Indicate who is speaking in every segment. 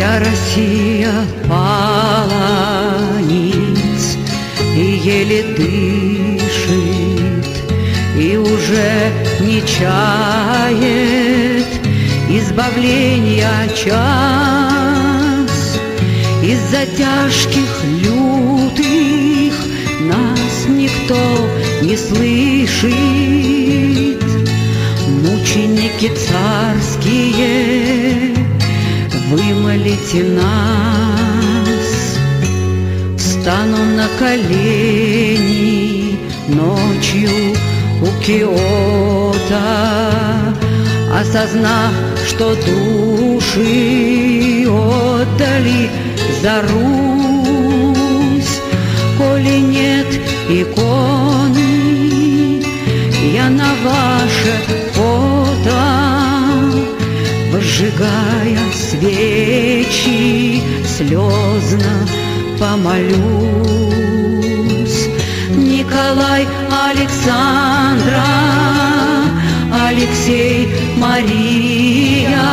Speaker 1: Моя Россия пала ниц и еле дышит, и уже не чает избавления час. Из-за тяжких лютых нас никто не слышит. Мученики царские, вымолите нас. Встану на колени ночью у Киота, осознав, что души отдали за Русь. Коли нет иконы, я на ваше фото, возжигая свечи, слезно помолюсь. Николай, Александра, Алексей, Мария,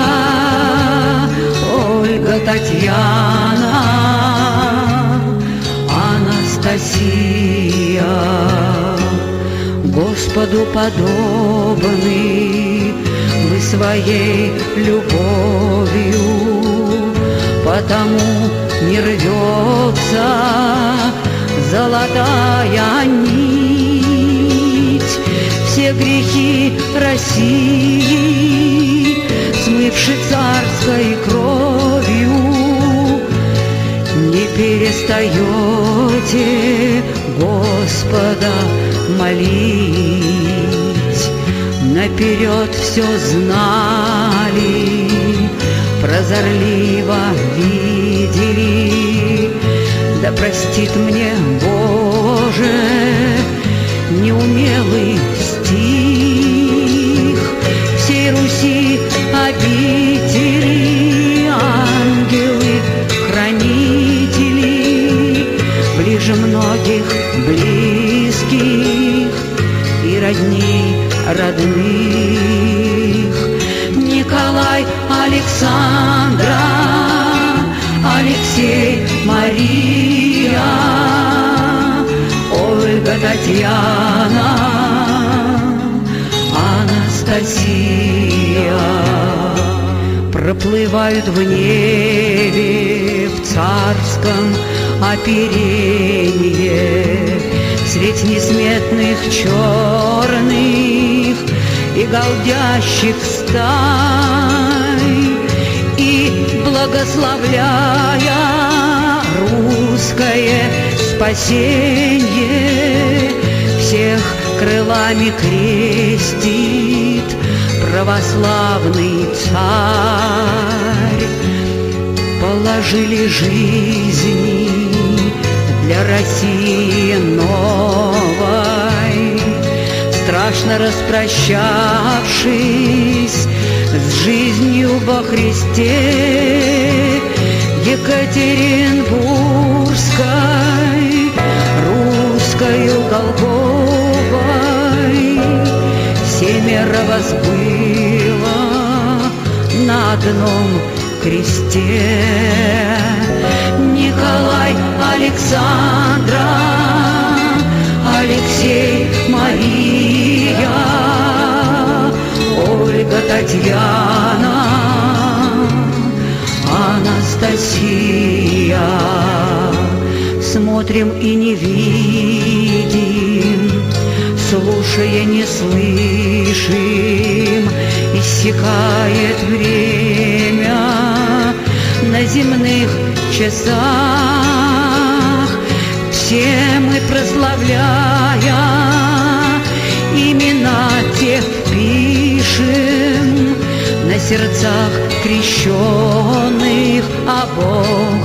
Speaker 1: Ольга, Татьяна, Анастасия, Господу подобны вы своей любовью, потому не рвется золотая нить. Все грехи России, смывши царской кровью, не перестаете Господа молить. Наперед все знали, прозорливо видели. Да простит мне, Боже, неумелый стих. Всей Руси обители, ангелы-хранители, ближе многих близких и родней родных. Николай, Александра, Алексей, Мария, Ольга, Татьяна, Анастасия проплывают в небе в царском оперенье средь несметных черных и галдящих стай, и благословляя русское спасенье, всех крылами крестит православный царь. Положили жизни для России новой, страшно распрощавшись с жизнью во Христе, Екатеринбургской, русскою Голгофой. Семеро вас было на одном кресте. Николай, Александра, Алексей, Мария, Ольга, Татьяна, Анастасия. Смотрим и не видим, слушая не слышим, иссякает время на земных часах. Все мы, прославляя имена тех, пишем на сердцах крещенных, а Бог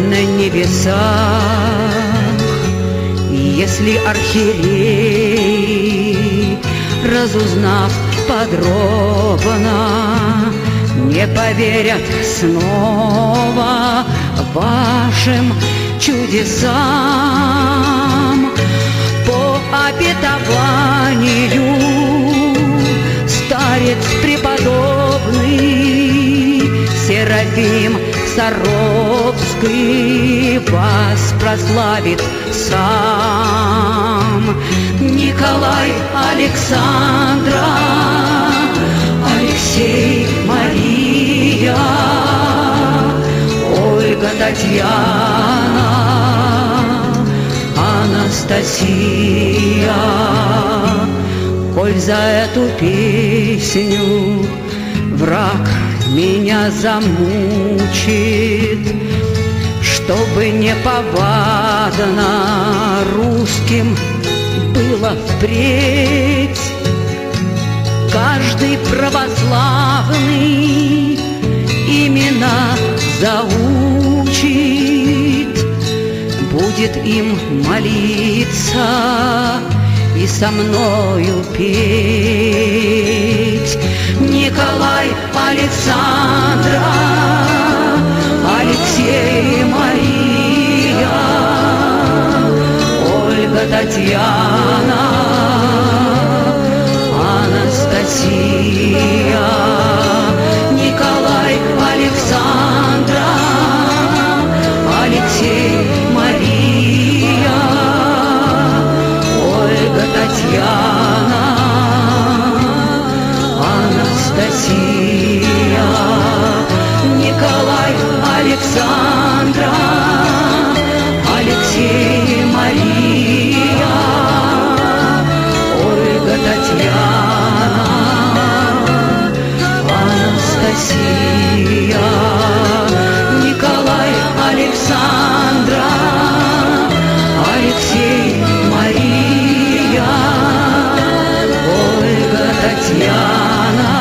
Speaker 1: на небесах. Если архиерей, разузнав подробно, не поверят снова вашим чудесам, по обетованию старец преподобный Серафим Саровский вас прославит сам. Николай, Александра, Алексей, Мария, Ольга, Татьяна, Анастасия. Коль за эту песню враг меня замучит, чтобы неповадно русским было впредь, каждый православный имена заучит, будет им молиться и со мною петь. Николай, Александра, Алексей, Мария, Ольга, Татьяна, Анастасия. Николай, Александра, Алексей, Мария, Ольга, Татьяна, Анастасия. Николай, Александра, Алексей, Мария, Ольга, Татьяна, Анастасия. Николай, Александра, Алексей, Мария, Ольга, Татьяна,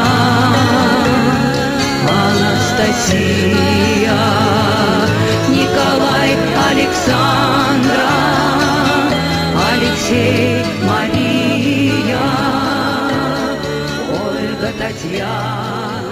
Speaker 1: Анастасия. Николай, Александра, Алексей, Мария, Ольга, Татьяна.